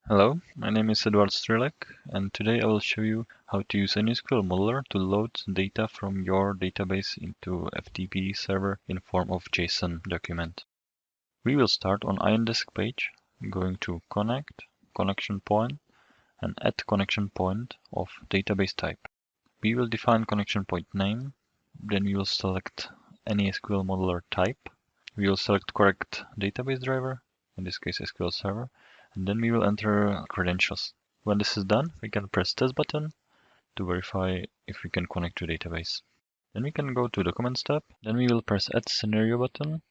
Hello, my name is Edward Strelek, and today I will show you how to use AnySQL Modeler to load data from your database into FTP server in form of JSON document. We will start on InDesk page, going to Connect, Connection Point, and Add Connection Point of database type. We will define connection point name, then we will select AnySQL Modeler type. We will select correct database driver, in this case SQL Server, and then we will enter credentials. When this is done, we can press Test button to verify if we can connect to database. Then we can go to Documents tab. Then we will press Add Scenario button.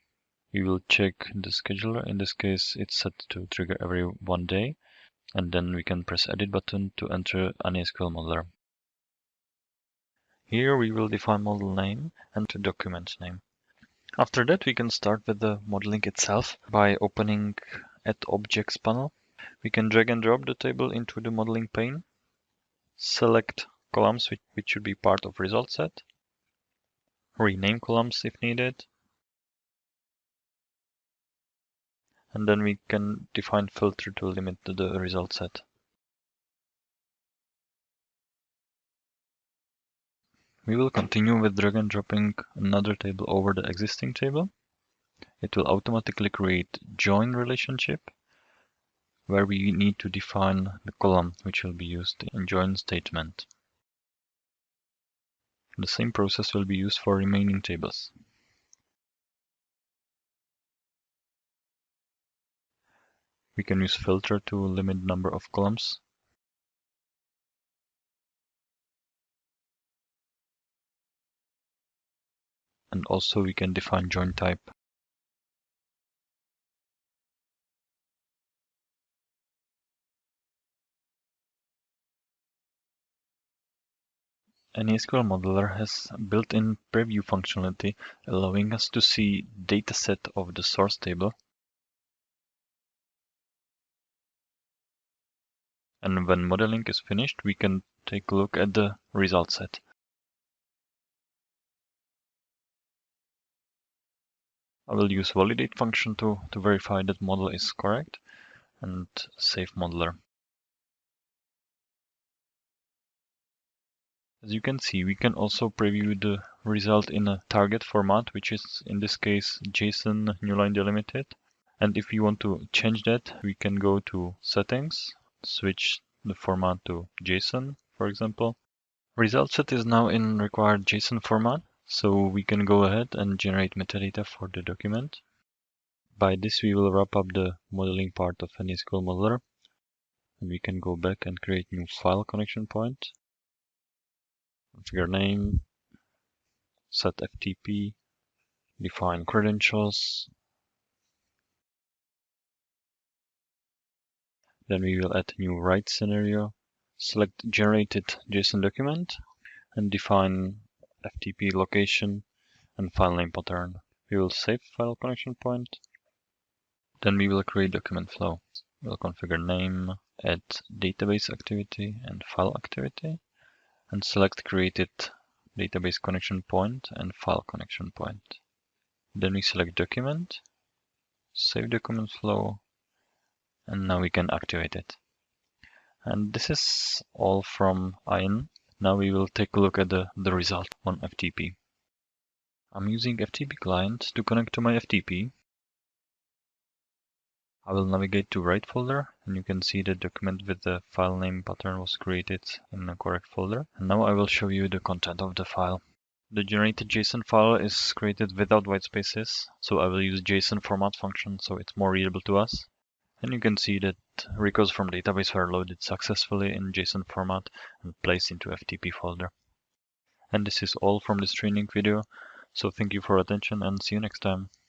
We will check the scheduler. In this case, it's set to trigger every 1 day. And then we can press Edit button to enter AnySQL Modeler. Here we will define model name and document name. After that, we can start with the modeling itself by opening Add Objects panel. We can drag and drop the table into the modeling pane, select columns which should be part of result set, rename columns if needed, and then we can define filter to limit the result set. We will continue with drag and dropping another table over the existing table. It will automatically create join relationship, where we need to define the column which will be used in join statement. The same process will be used for remaining tables. We can use filter to limit number of columns. And also we can define join type. AnySQL Modeler has built-in preview functionality, allowing us to see dataset of the source table. And when modeling is finished, we can take a look at the result set. I will use validate function to verify that model is correct and save modeler. As you can see, we can also preview the result in a target format, which is in this case JSON new line delimited. And if we want to change that, we can go to settings, switch the format to JSON, for example. Result set is now in required JSON format, so we can go ahead and generate metadata for the document. By this, we will wrap up the modeling part of AnySQL Modeler. And we can go back and create new file connection point. Configure name, set FTP, define credentials. Then we will add new write scenario, select generated JSON document, and define FTP location and file name pattern. We will save file connection point. Then we will create document flow. We'll configure name, add database activity and file activity, and select created database connection point and file connection point. Then we select document, save document flow, and now we can activate it. And this is all from IN. Now we will take a look at the result on FTP. I'm using FTP client to connect to my FTP. I will navigate to right folder, and you can see the document with the file name pattern was created in the correct folder. And now I will show you the content of the file. The generated JSON file is created without white spaces, so I will use JSON format function so it's more readable to us. And you can see that records from database were loaded successfully in JSON format and placed into FTP folder. And this is all from this training video, so thank you for attention and see you next time.